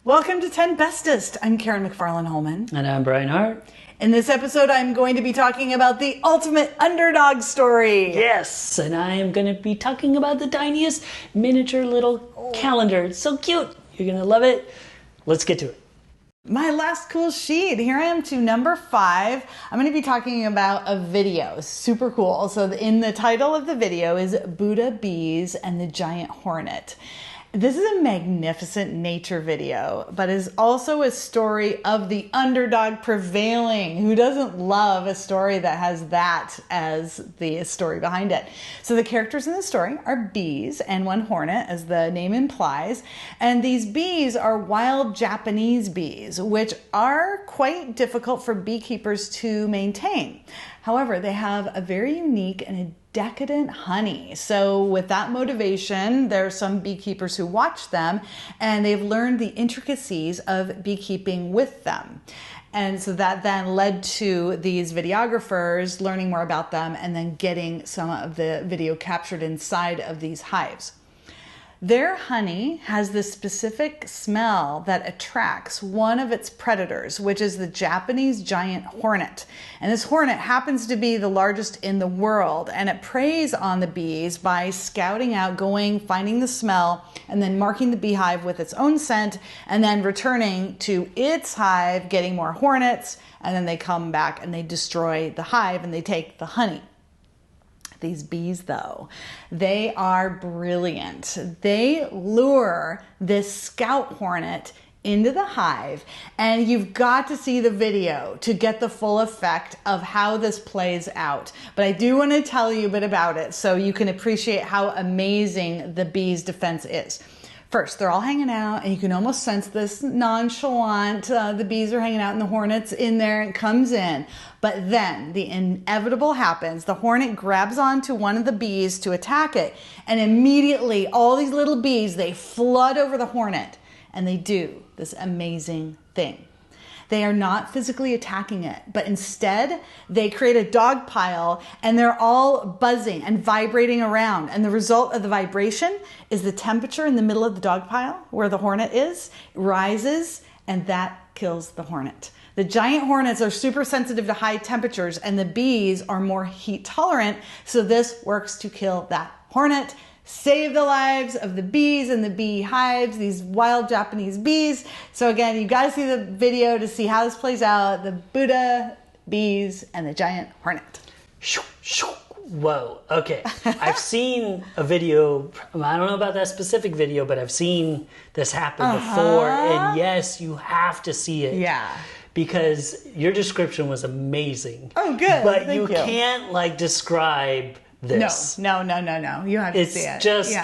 Welcome to 10 Bestest. I'm Karen McFarlane-Holman. And I'm Brian Hart. In this episode, I'm going to be talking about the ultimate underdog story. Yes, and I am going to be talking about the tiniest miniature little calendar. It's so cute. You're going to love it. Let's get to it. My last cool sheet. Here I am to number 5. I'm going to be talking about a video. Super cool. So in the title of the video is Buddha Bees and the Giant Hornet. This is a magnificent nature video, but is also a story of the underdog prevailing. Who doesn't love a story that has that as the story behind it? So the characters in the story are bees and one hornet, as the name implies. And these bees are wild Japanese bees, which are quite difficult for beekeepers to maintain. However, they have a very unique and a decadent honey. So with that motivation, there are some beekeepers who watch them and they've learned the intricacies of beekeeping with them. And so that then led to these videographers learning more about them and then getting some of the video captured inside of these hives. Their honey has this specific smell that attracts one of its predators, which is the Japanese giant hornet. And this hornet happens to be the largest in the world, and it preys on the bees by scouting out, finding the smell, and then marking the beehive with its own scent, and then returning to its hive, getting more hornets, and then they come back and they destroy the hive and they take the honey. These bees, though, they are brilliant. They lure this scout hornet into the hive, and you've got to see the video to get the full effect of how this plays out. But I do want to tell you a bit about it so you can appreciate how amazing the bees' defense is. First, they're all hanging out, and you can almost sense this nonchalant. The bees are hanging out, and the hornet's in there and comes in. But then the inevitable happens. The hornet grabs onto one of the bees to attack it, and immediately all these little bees, they flood over the hornet, and they do this amazing thing. They are not physically attacking it, but instead they create a dog pile and they're all buzzing and vibrating around. And the result of the vibration is the temperature in the middle of the dog pile where the hornet is rises, and that kills the hornet. The giant hornets are super sensitive to high temperatures and the bees are more heat tolerant. So this works to kill that hornet. Save the lives of the bees and the bee hives, these wild Japanese bees. So again, you got to see the video to see how this plays out. The Buddha bees and the giant hornet. Whoa, okay. I've seen a video, I don't know about that specific video, but I've seen this happen before. And yes, you have to see it. Yeah. Because your description was amazing. Oh, good. But Thank you can't describe this. No. You have to see it. It's just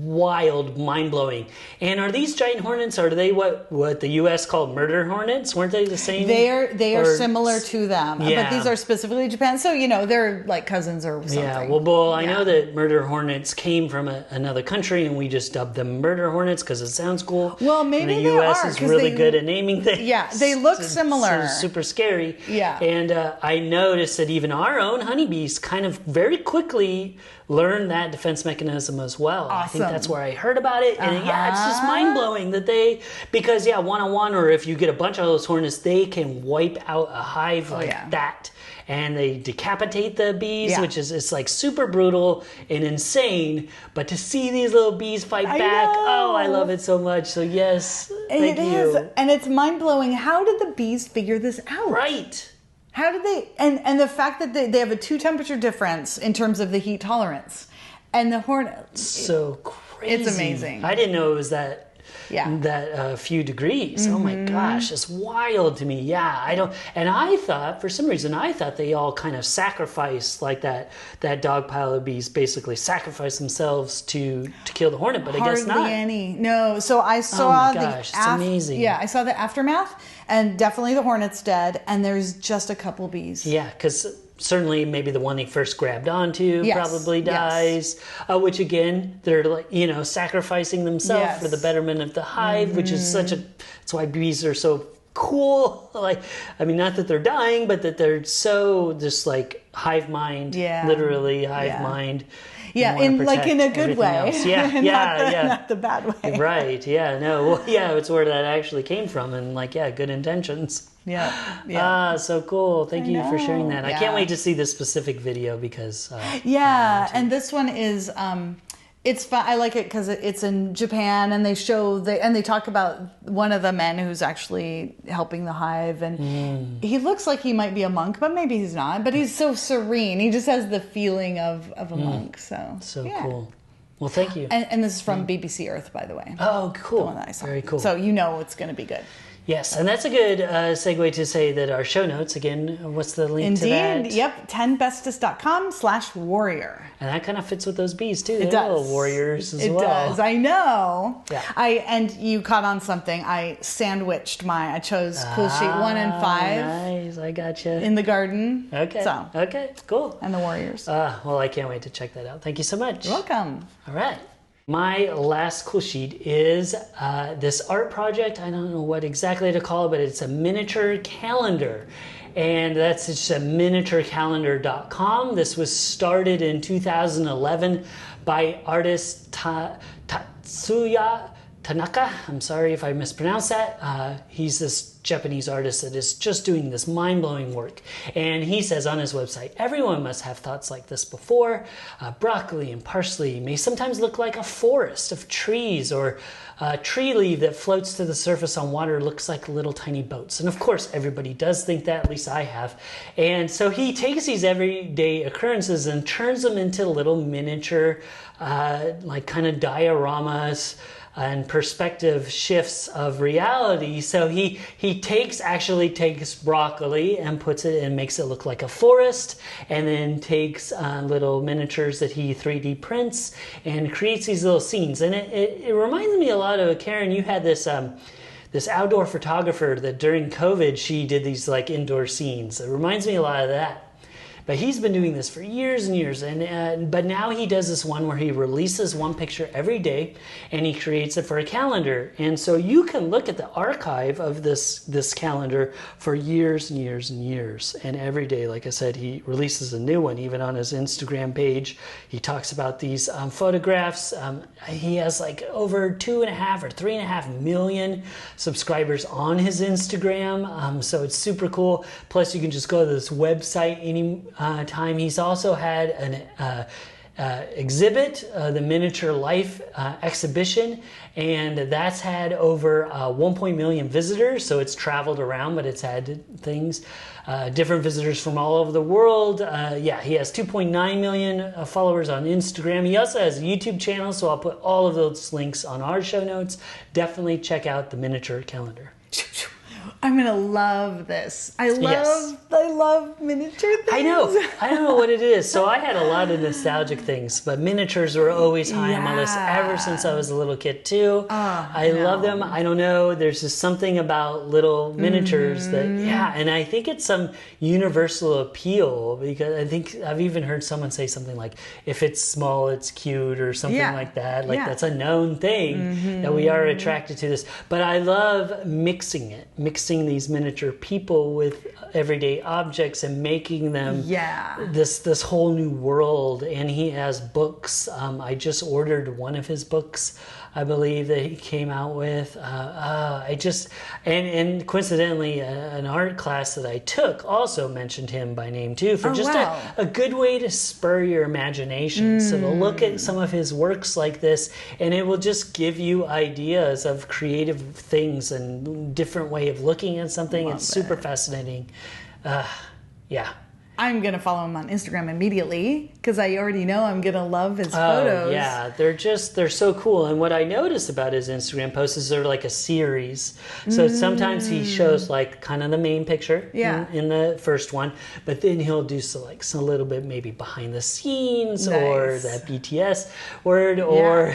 wild, mind-blowing. And are these giant hornets, are they what the U.S. called murder hornets? Weren't they the same? They are similar to them. Yeah. But these are specifically Japan. So, they're like cousins or something. Yeah, well, I know that murder hornets came from another country and we just dubbed them murder hornets because it sounds cool. Well, maybe and the U.S. is really good at naming things. Yeah, they look similar. So super scary. Yeah. And I noticed that even our own honeybees kind of very quickly learn that defense mechanism as well. Awesome. I think that's where I heard about it. And it's just mind-blowing that because one-on-one, or if you get a bunch of those hornets, they can wipe out a hive that. And they decapitate the bees, which is super brutal and insane. But to see these little bees fight back, I love it so much. So yes, thank you. And it's mind-blowing. How did the bees figure this out? Right. How did they, and the fact that they have a 2 temperature difference in terms of the heat tolerance. And the hornet. So crazy. It's amazing. I didn't know it was that few degrees. Oh my gosh, it's wild to me. Yeah, and I thought, for some reason, they all kind of sacrifice, like that dog pile of bees basically sacrifice themselves to kill the hornet, but I guess not. Hardly any. No, so I saw it's amazing. Yeah, I saw the aftermath, and definitely the hornet's dead, and there's just a couple bees. Yeah, because certainly maybe the one they first grabbed onto probably dies, which again, they're sacrificing themselves for the betterment of the hive, which is that's why bees are so cool. Not that they're dying, but that they're so just hive mind, literally hive mind. Yeah, in a good way. Else. Yeah, yeah, not the bad way. Right. Yeah. No. Well, yeah. It's where that actually came from, and good intentions. Yeah. So cool. Thank you for sharing that. Yeah. I can't wait to see this specific video because. And this one is. It's fun. I like it because it's in Japan, and they talk about one of the men who's actually helping the hive, and he looks like he might be a monk, but maybe he's not. But he's so serene. He just has the feeling of a monk. So cool. Well, thank you. And this is from BBC Earth, by the way. Oh, cool. The one that I saw. Very cool. So you know it's going to be good. Yes, and that's a good segue to say that our show notes, again, what's the link to that? Indeed, yep, 10bestest.com/warrior. And that kind of fits with those bees, too. It They're does. Little warriors as well. It does, I know. Yeah. And you caught on something. I sandwiched I chose Cool Sheet 1 and 5. Nice, I gotcha. In the garden. Okay, okay, cool. And the warriors. Well, I can't wait to check that out. Thank you so much. You're welcome. All right. My last cool sheet is this art project. I don't know what exactly to call it, but it's a miniature calendar. And that's just HMiniatureCalendar.com. This was started in 2011 by artist Tatsuya Tanaka. I'm sorry if I mispronounced that. He's this Japanese artist that is just doing this mind-blowing work. And he says on his website, everyone must have thoughts like this before. Broccoli and parsley may sometimes look like a forest of trees, or a tree leaf that floats to the surface on water looks like little tiny boats. And of course, everybody does think that, at least I have. And so he takes these everyday occurrences and turns them into little miniature, kind of dioramas, and perspective shifts of reality. So he actually takes broccoli and puts it and makes it look like a forest, and then takes little miniatures that he 3D prints and creates these little scenes. And it reminds me a lot of, Karen, you had this this outdoor photographer that during COVID, she did these indoor scenes. It reminds me a lot of that. But he's been doing this for years and years, but now he does this one where he releases one picture every day, and he creates it for a calendar. And so you can look at the archive of this calendar for years and years and years. And every day, like I said, he releases a new one. Even on his Instagram page, he talks about these photographs. He has over 2.5 or 3.5 million subscribers on his Instagram. So it's super cool. Plus, you can just go to this website time. He's also had an exhibit, the Miniature Life exhibition, and that's had over 1 million visitors. So it's traveled around, but it's had things, different visitors from all over the world. He has 2.9 million followers on Instagram. He also has a YouTube channel, so I'll put all of those links on our show notes. Definitely check out the Miniature Calendar. I'm gonna love this. I love miniature things. I know. I don't know what it is. So I had a lot of nostalgic things, but miniatures were always high on my list ever since I was a little kid too. I love them. I don't know. There's just something about little miniatures that, and I think it's some universal appeal, because I think I've even heard someone say something like, if it's small, it's cute, or something like that. That's a known thing that we are attracted to this. But I love mixing these miniature people with everyday objects and making them this whole new world. And he has books. I just ordered one of his books, I believe, that he came out with. And coincidentally, an art class that I took also mentioned him by name too, for a good way to spur your imagination. So to look at some of his works like this, and it will just give you ideas of creative things and different way of looking at something. It's super fascinating. I'm going to follow him on Instagram immediately, because I already know I'm going to love his photos. Yeah, they're so cool. And what I noticed about his Instagram posts is they're like a series. So sometimes he shows kind of the main picture in the first one, but then he'll do a little bit maybe behind the scenes, or that BTS word, or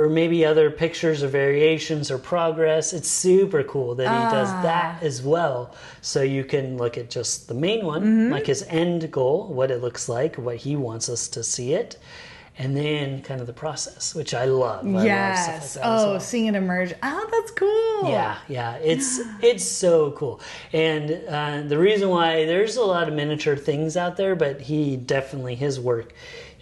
maybe other pictures or variations or progress. It's super cool that he does that as well. So you can look at just the main one, like his end goal, what it looks like, what he wants us to see it, and then kind of the process, which I love. Yes. I love stuff like that as well. Seeing it emerge. Oh, that's cool. Yeah. It's so cool. And the reason why, there's a lot of miniature things out there, but his work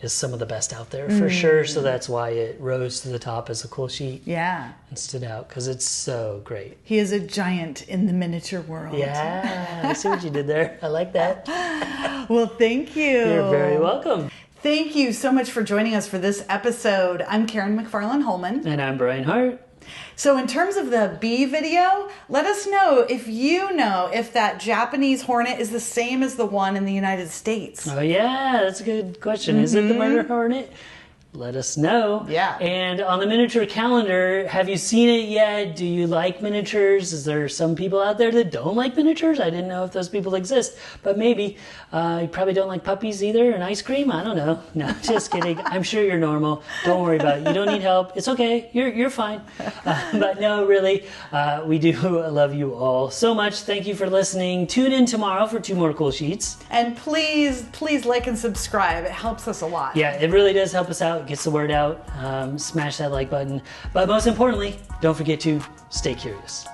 is some of the best out there for sure. So that's why it rose to the top as a cool sheet. Yeah. And stood out because it's so great. He is a giant in the miniature world. Yeah, I see what you did there. I like that. Well, thank you. You're very welcome. Thank you so much for joining us for this episode. I'm Karen McFarland-Holman. And I'm Brian Hart. So in terms of the bee video, let us know if that Japanese hornet is the same as the one in the United States. Oh yeah, that's a good question. Is it the murder hornet? Let us know. Yeah. And on the miniature calendar, have you seen it yet? Do you like miniatures? Is there some people out there that don't like miniatures? I didn't know if those people exist, but maybe. You probably don't like puppies either and ice cream? I don't know. No, just kidding. I'm sure you're normal. Don't worry about it. You don't need help. It's okay. You're fine. But no, really, we do love you all so much. Thank you for listening. Tune in tomorrow for 2 more cool sheets. And please like and subscribe. It helps us a lot. Yeah, it really does help us out. Gets the word out. Smash that like button. But most importantly, don't forget to stay curious.